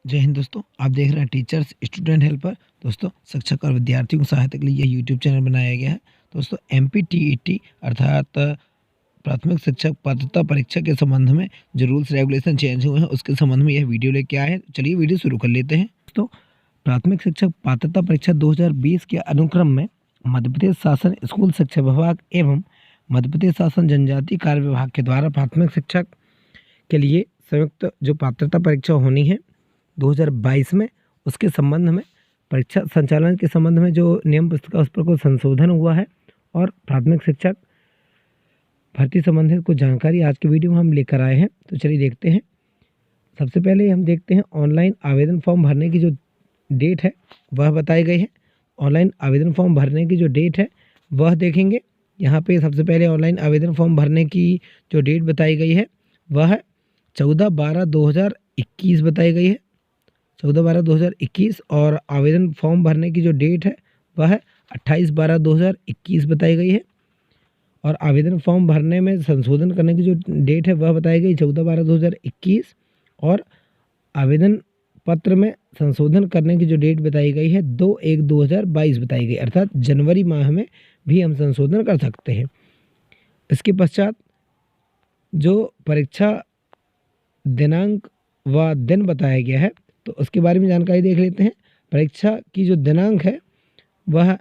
जय हिंद दोस्तों। आप देख रहे हैं टीचर्स स्टूडेंट हेल्पर। दोस्तों, शिक्षक और विद्यार्थियों की सहायता के लिए यह यूट्यूब चैनल बनाया गया है। दोस्तों, एमपीटीईटी अर्थात प्राथमिक शिक्षक पात्रता परीक्षा के संबंध में जो रूल्स रेगुलेशन चेंज हुए हैं उसके संबंध में यह वीडियो लेके आए हैं। चलिए वीडियो शुरू कर लेते हैं। दोस्तों, प्राथमिक शिक्षक पात्रता परीक्षा 2020 के अनुक्रम में मध्य प्रदेश शासन स्कूल शिक्षा विभाग एवं मध्य प्रदेश शासन जनजातीय कार्य विभाग के द्वारा प्राथमिक शिक्षक के लिए संयुक्त जो पात्रता परीक्षा होनी है 2022 में, उसके संबंध में परीक्षा संचालन के संबंध में जो नियम पुस्तिका उस पर कुछ संशोधन हुआ है और प्राथमिक शिक्षक भर्ती संबंधित कुछ जानकारी आज के वीडियो में हम लेकर आए हैं। तो चलिए देखते हैं। सबसे पहले हम देखते हैं ऑनलाइन आवेदन फॉर्म भरने की जो डेट है वह बताई गई है। ऑनलाइन आवेदन फॉर्म भरने की जो डेट है वह देखेंगे। यहाँ पे सबसे पहले ऑनलाइन आवेदन फॉर्म भरने की जो डेट बताई गई है वह 14/12/2021 बताई गई है। 14/12/2021 और आवेदन फॉर्म भरने की जो डेट है वह 28/12/2021 बताई गई है। और आवेदन फॉर्म भरने में संशोधन करने की जो डेट है वह बताई गई 14/12/2021 और आवेदन पत्र में संशोधन करने की जो डेट बताई गई है 2/1/2022 बताई गई, अर्थात जनवरी माह में भी हम संशोधन कर सकते हैं। इसके पश्चात जो परीक्षा दिनांक व दिन बताया गया है तो उसके बारे में जानकारी देख लेते हैं। परीक्षा की जो दिनांक है वह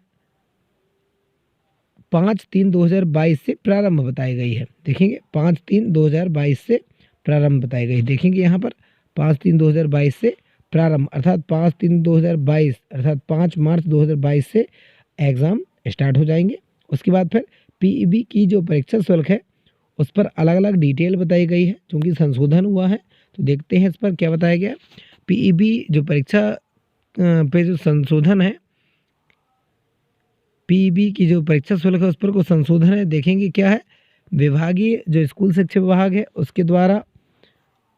5/3/2022 से प्रारंभ बताई गई है। देखेंगे 5/3/2022 से प्रारंभ बताई गई। देखेंगे यहाँ पर 5/3/2022 से प्रारंभ अर्थात 5/3/2022 अर्थात 5 मार्च 2022 से एग्ज़ाम स्टार्ट हो जाएंगे। उसके बाद फिर पीईबी की जो परीक्षा शुल्क है उस पर अलग अलग डिटेल बताई गई है क्योंकि संशोधन हुआ है। तो देखते हैं इस पर क्या बताया गया है। पीईबी जो परीक्षा पे जो संशोधन है, पीईबी की जो परीक्षा शुल्क है उस पर कुछ संशोधन है। देखेंगे क्या है। विभागीय जो स्कूल शिक्षा विभाग है उसके द्वारा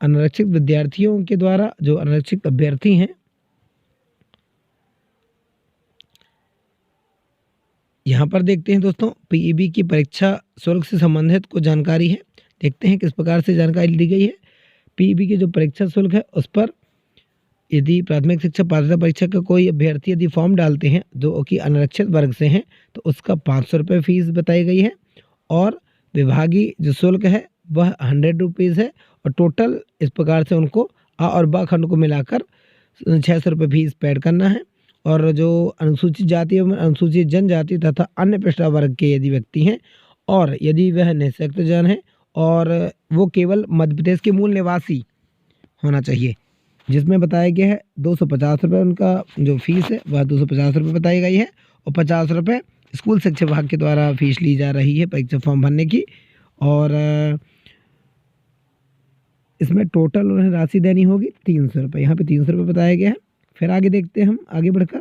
अनारक्षित विद्यार्थियों के द्वारा जो अनारक्षित अभ्यर्थी हैं, यहाँ पर देखते हैं दोस्तों पीईबी की परीक्षा शुल्क से संबंधित कुछ जानकारी है। देखते हैं किस प्रकार से जानकारी दी गई है। पीईबी की जो परीक्षा शुल्क है उस पर यदि प्राथमिक शिक्षा पात्रता परीक्षा का कोई अभ्यर्थी यदि फॉर्म डालते हैं जो कि अनारक्षित वर्ग से हैं तो उसका 500 रुपये फीस बताई गई है। और विभागीय जो शुल्क है वह 100 रुपीज़ है और टोटल इस प्रकार से उनको आ और बा खंड को मिलाकर 600 रुपये फीस पेड करना है। और जो अनुसूचित जाति एवं अनुसूचित जनजाति तथा अन्य पिछड़ा वर्ग के यदि व्यक्ति हैं और यदि वह निःशक्त जन है और वो केवल मध्य प्रदेश के मूल निवासी होना चाहिए, जिसमें बताया गया है 250 रुपये उनका जो फीस है वह 250 रुपये बताई गई है और 50 रुपये स्कूल शिक्षा विभाग के द्वारा फीस ली जा रही है परीक्षा फॉर्म भरने की। और इसमें टोटल उन्हें राशि देनी होगी 300 रुपये। यहाँ पे 300 रुपये बताया गया है। फिर आगे देखते हैं हम आगे बढ़कर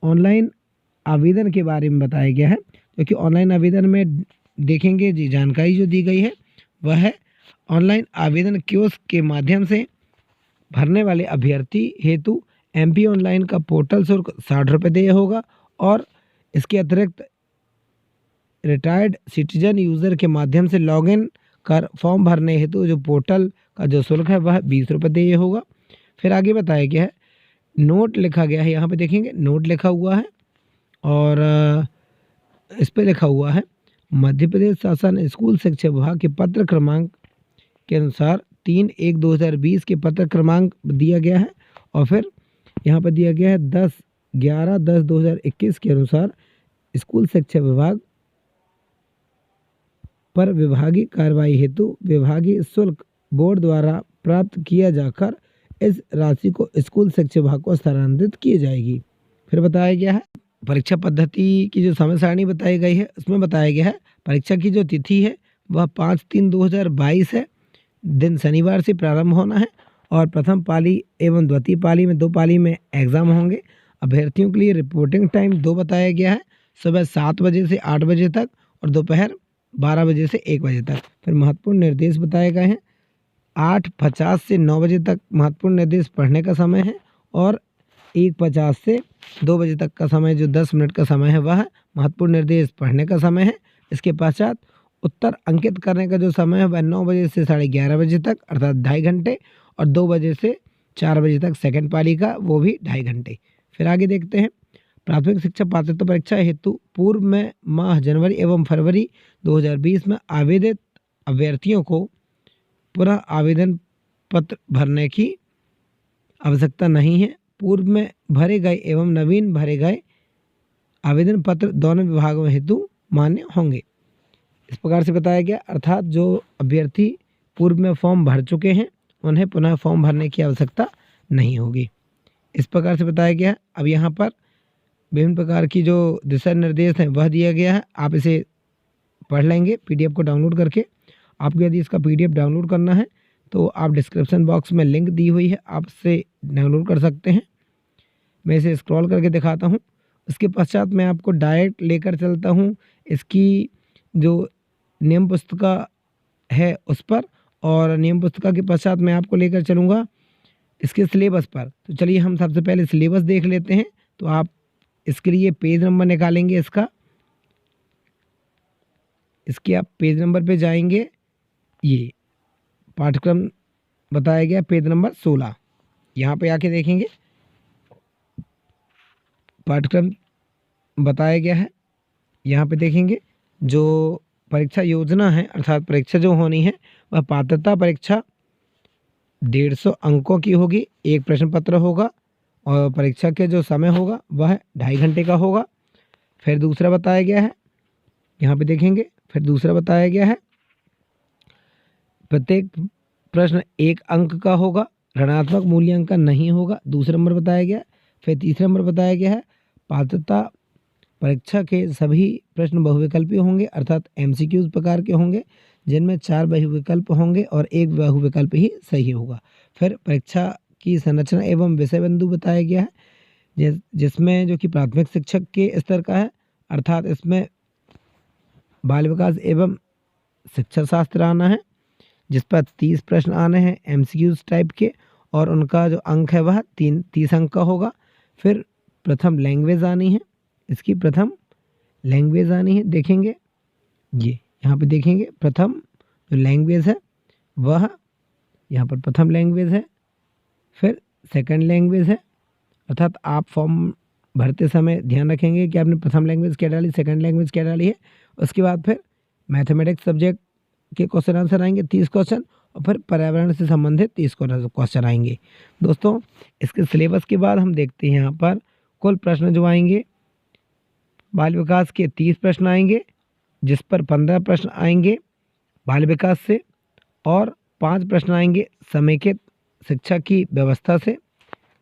ऑनलाइन आवेदन के बारे में बताया गया है, क्योंकि ऑनलाइन आवेदन में देखेंगे जी जानकारी जो दी गई है वह है ऑनलाइन आवेदन कियोस्क के माध्यम से भरने वाले अभ्यर्थी हेतु एमपी ऑनलाइन का पोर्टल शुल्क 60 रुपये देय होगा। और इसके अतिरिक्त रिटायर्ड सिटीजन यूज़र के माध्यम से लॉगिन कर फॉर्म भरने हेतु जो पोर्टल का जो शुल्क है वह 20 रुपये देय होगा। फिर आगे बताया गया है नोट लिखा गया है। यहाँ पे देखेंगे नोट लिखा हुआ है और इस पे लिखा हुआ है मध्य प्रदेश शासन स्कूल शिक्षा विभाग के पत्र क्रमांक के अनुसार 3/1/2020 के पत्र क्रमांक दिया गया है। और फिर यहाँ पर दिया गया है 10/11/10/2021 के अनुसार स्कूल शिक्षा विभाग पर विभागीय कार्रवाई हेतु विभागीय शुल्क बोर्ड द्वारा प्राप्त किया जाकर इस राशि को स्कूल शिक्षा विभाग को स्थानांतरित की जाएगी। फिर बताया गया है परीक्षा पद्धति की जो समय सारणी बताई गई है उसमें बताया गया है परीक्षा की जो तिथि है वह 5/3/2022 है। दिन शनिवार से प्रारंभ होना है और प्रथम पाली एवं द्वितीय पाली में 2 पाली में एग्ज़ाम होंगे। अभ्यर्थियों के लिए रिपोर्टिंग टाइम 2 बताया गया है, सुबह 7 बजे से 8 बजे तक और दोपहर 12 बजे से 1 बजे तक। फिर महत्वपूर्ण निर्देश बताए गए हैं 8:50 से 9 बजे तक महत्वपूर्ण निर्देश पढ़ने का समय है और 1:50 से 2 बजे तक का समय जो 10 मिनट का समय है वह महत्वपूर्ण निर्देश पढ़ने का समय है। इसके पश्चात उत्तर अंकित करने का जो समय है वह 9 बजे से 11:30 बजे तक अर्थात 2.5 घंटे और 2 बजे से 4 बजे तक सेकंड पाली का, वो भी 2.5 घंटे। फिर आगे देखते हैं, प्राथमिक शिक्षा पात्रता परीक्षा हेतु पूर्व में माह जनवरी एवं फरवरी 2020 में आवेदित अभ्यर्थियों को पुनः आवेदन पत्र भरने की आवश्यकता नहीं है। पूर्व में भरे गए एवं नवीन भरे गए आवेदन पत्र दोनों विभागों हेतु मान्य होंगे। इस प्रकार से बताया गया, अर्थात जो अभ्यर्थी पूर्व में फॉर्म भर चुके हैं उन्हें पुनः फॉर्म भरने की आवश्यकता नहीं होगी। इस प्रकार से बताया गया है। अब यहाँ पर विभिन्न प्रकार की जो दिशा निर्देश हैं वह दिया गया है, आप इसे पढ़ लेंगे पीडीएफ को डाउनलोड करके। आपको यदि इसका पीडीएफ डाउनलोड करना है तो आप डिस्क्रिप्शन बॉक्स में लिंक दी हुई है, आप इससे डाउनलोड कर सकते हैं। मैं इसे स्क्रॉल करके दिखाता हूँ। इसके पश्चात मैं आपको डायरेक्ट लेकर चलता हूँ इसकी जो नियम पुस्तिका है उस पर, और नियम पुस्तिका के पश्चात मैं आपको लेकर चलूँगा इसके सिलेबस पर। तो चलिए हम सबसे पहले सिलेबस देख लेते हैं। तो आप इसके लिए पेज नंबर निकालेंगे इसके आप पेज नंबर पे जाएंगे। ये पाठ्यक्रम बताया गया पेज नंबर 16, यहाँ पे आके देखेंगे पाठ्यक्रम बताया गया है। यहाँ पे देखेंगे जो परीक्षा योजना है, अर्थात परीक्षा जो होनी है वह पात्रता परीक्षा 150 अंकों की होगी, एक प्रश्न पत्र होगा और परीक्षा के जो समय होगा वह 2.5 घंटे का होगा। फिर दूसरा बताया गया है, यहाँ पे देखेंगे, फिर दूसरा बताया गया है प्रत्येक प्रश्न 1 अंक का होगा, ऋणात्मक मूल्यांकन नहीं होगा, दूसरा नंबर बताया गया। फिर तीसरा नंबर बताया गया है पात्रता परीक्षा के सभी प्रश्न बहुविकल्पी होंगे, अर्थात एमसीक्यूज प्रकार के होंगे, जिनमें 4 बहुविकल्प होंगे और 1 बहुविकल्प ही सही होगा। फिर परीक्षा की संरचना एवं विषय बिंदु बताया गया है, जिसमें जो कि प्राथमिक शिक्षक के स्तर का है, अर्थात इसमें बाल विकास एवं शिक्षा शास्त्र आना है, जिस पर 30 प्रश्न आने हैं एमसीक्यूज टाइप के, और उनका जो अंक है वह 30 अंक का होगा। फिर प्रथम लैंग्वेज आनी है, इसकी प्रथम लैंग्वेज आनी है, देखेंगे ये यहाँ पे देखेंगे प्रथम जो लैंग्वेज है वह यहाँ पर प्रथम लैंग्वेज है। फिर सेकंड लैंग्वेज है, अर्थात आप फॉर्म भरते समय ध्यान रखेंगे कि आपने प्रथम लैंग्वेज क्या डाली, सेकंड लैंग्वेज क्या डाली है। उसके बाद फिर मैथमेटिक्स सब्जेक्ट के क्वेश्चन आंसर आएंगे 30 क्वेश्चन, और फिर पर्यावरण से संबंधित 30 क्वेश्चन आएंगे। दोस्तों इसके सिलेबस के बाद हम देखते हैं यहाँ पर कुल प्रश्न जो आएंगे, बाल विकास के 30 प्रश्न आएंगे, जिस पर 15 प्रश्न आएंगे बाल विकास से, और 5 प्रश्न आएंगे समेकित शिक्षा की व्यवस्था से,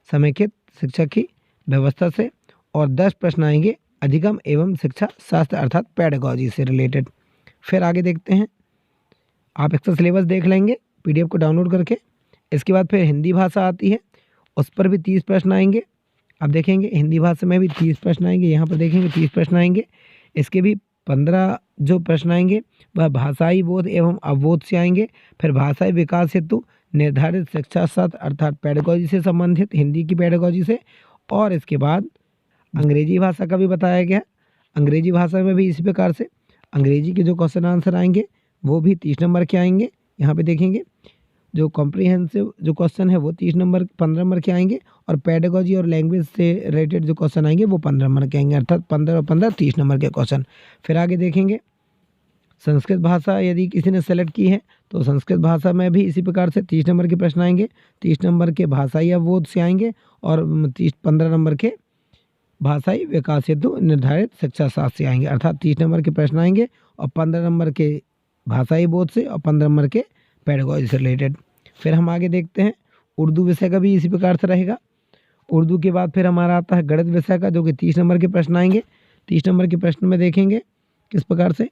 समेकित शिक्षा की व्यवस्था से, और 10 प्रश्न आएंगे अधिगम एवं शिक्षा शास्त्र अर्थात पेडागॉजी से रिलेटेड। फिर आगे देखते हैं, आप इसका सिलेबस देख लेंगे पीडीएफ को डाउनलोड करके। इसके बाद फिर हिंदी भाषा आती है, उस पर भी 30 प्रश्न आएंगे। अब देखेंगे हिंदी भाषा में भी 30 प्रश्न आएंगे, यहाँ पर देखेंगे 30 प्रश्न आएंगे। इसके भी 15 जो प्रश्न आएंगे वह भाषाई बोध एवं अवबोध से आएंगे। फिर भाषाई विकास हेतु निर्धारित शिक्षा शास्त्र अर्थात पेडागॉजी से संबंधित, हिंदी की पेडागॉजी से। और इसके बाद अंग्रेजी भाषा का भी बताया गया, अंग्रेजी भाषा में भी इसी प्रकार से अंग्रेजी के जो क्वेश्चन आंसर आएंगे वो भी 30 नंबर के आएंगे। यहाँ पे देखेंगे जो कॉम्प्रिहेंसिव जो क्वेश्चन है वो 15 नंबर के आएंगे, और पेडागॉजी और लैंग्वेज से रिलेटेड जो क्वेश्चन आएंगे वो 15 नंबर के आएंगे, अर्थात 15 और 15 30 नंबर के क्वेश्चन। फिर आगे देखेंगे संस्कृत भाषा यदि किसी ने सेलेक्ट की है तो संस्कृत भाषा में भी इसी प्रकार से 30 नंबर के प्रश्न आएंगे, 30 नंबर के भाषाई अवबोध से आएंगे, और 15 नंबर के भाषाई विकास हेतु निर्धारित शिक्षा शास्त्र से आएंगे, अर्थात 30 नंबर के प्रश्न आएंगे और 15 नंबर के भाषाई बोध से और 15 नंबर के पेडागॉजी से रिलेटेड। फिर हम आगे देखते हैं उर्दू विषय का भी इसी प्रकार से रहेगा। उर्दू के बाद फिर हमारा आता है गणित विषय का, जो कि 30 नंबर के प्रश्न आएंगे। 30 नंबर के प्रश्न में देखेंगे किस प्रकार से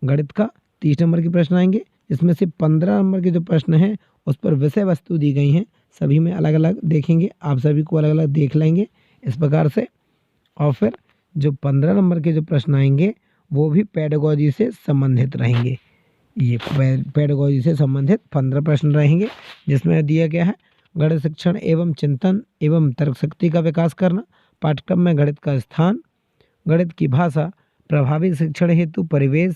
गणित का 30 नंबर के प्रश्न आएंगे, इसमें से 15 नंबर के जो प्रश्न हैं उस पर विषय वस्तु दी गई हैं, सभी में अलग अलग देखेंगे, आप सभी को अलग अलग देख लेंगे इस प्रकार से। और फिर जो 15 नंबर के जो प्रश्न आएंगे वो भी पेडागॉजी से संबंधित रहेंगे। ये पेडागॉजी से संबंधित 15 प्रश्न रहेंगे, जिसमें दिया गया है गणित शिक्षण एवं चिंतन एवं तर्क शक्ति का विकास करना, पाठ्यक्रम में गणित का स्थान, गणित की भाषा, प्रभावी शिक्षण हेतु परिवेश,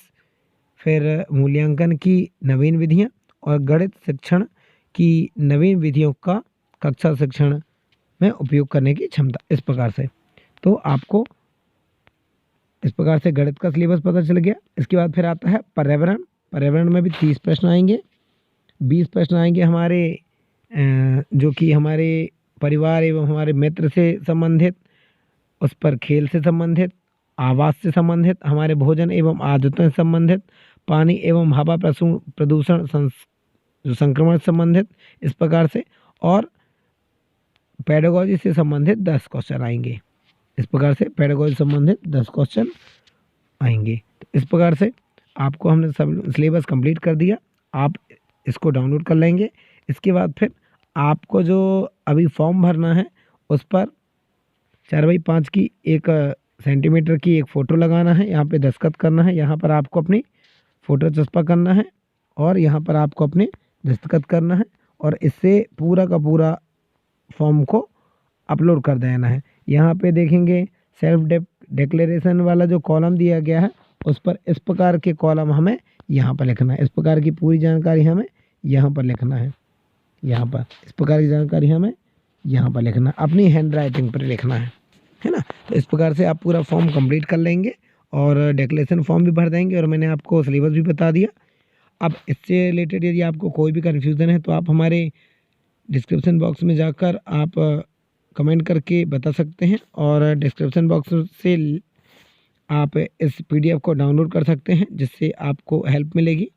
फिर मूल्यांकन की नवीन विधियाँ और गणित शिक्षण की नवीन विधियों का कक्षा शिक्षण में उपयोग करने की क्षमता। इस प्रकार से तो आपको इस प्रकार से गणित का सिलेबस पता चल गया। इसके बाद फिर आता है पर्यावरण। पर्यावरण में भी 30 प्रश्न आएंगे, 20 प्रश्न आएंगे हमारे जो कि हमारे परिवार एवं हमारे मित्र से संबंधित, उस पर खेल से संबंधित, आवास से संबंधित, हमारे भोजन एवं आदतों से संबंधित, पानी एवं हवा प्रदूषण जो संक्रमण से संबंधित, इस प्रकार से, और पेडागोजी से संबंधित 10 क्वेश्चन आएंगे। इस प्रकार से पेडागोजी से संबंधित 10 क्वेश्चन आएंगे। तो इस प्रकार से आपको हमने सब सिलेबस कंप्लीट कर दिया। आप इसको डाउनलोड कर लेंगे। इसके बाद फिर आपको जो अभी फॉर्म भरना है उस पर 4x5 की 1 सेंटीमीटर की एक फ़ोटो लगाना है, यहाँ पे दस्तखत करना है, यहाँ पर आपको अपनी फ़ोटो चस्पा करना है और यहाँ पर आपको अपने दस्तखत करना है और इससे पूरा का पूरा फॉर्म को अपलोड कर देना है। यहाँ पे देखेंगे सेल्फ डिक्लेरेशन वाला जो कॉलम दिया गया है उस पर इस प्रकार के कॉलम हमें यहाँ पर लिखना है। इस प्रकार की पूरी जानकारी हमें यहाँ पर लिखना है। यहाँ पर इस प्रकार की जानकारी हमें यहाँ पर लिखना, अपनी हैंड राइटिंग पर लिखना है ना। तो इस प्रकार से आप पूरा फॉर्म कंप्लीट कर लेंगे और डिक्लेरेशन फॉर्म भी भर देंगे और मैंने आपको सिलेबस भी बता दिया। अब इससे रिलेटेड यदि आपको कोई भी कन्फ्यूज़न है तो आप हमारे डिस्क्रिप्शन बॉक्स में जाकर आप कमेंट करके बता सकते हैं और डिस्क्रिप्शन बॉक्स से आप इस PDF को डाउनलोड कर सकते हैं जिससे आपको हेल्प मिलेगी।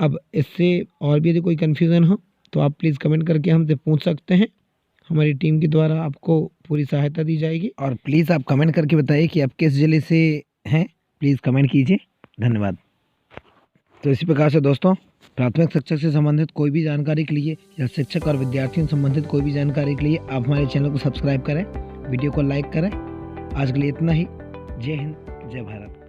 अब इससे और भी यदि कोई कन्फ्यूज़न हो तो आप प्लीज़ कमेंट करके हमसे पूछ सकते हैं। हमारी टीम के द्वारा आपको पूरी सहायता दी जाएगी और प्लीज़ आप कमेंट करके बताइए कि आप किस ज़िले से हैं। प्लीज़ कमेंट कीजिए। धन्यवाद। तो इसी प्रकार से दोस्तों, प्राथमिक शिक्षा से संबंधित कोई भी जानकारी के लिए या शिक्षक और विद्यार्थियों से संबंधित कोई भी जानकारी के लिए आप हमारे चैनल को सब्सक्राइब करें, वीडियो को लाइक करें। आज के लिए इतना ही। जय हिंद, जय भारत।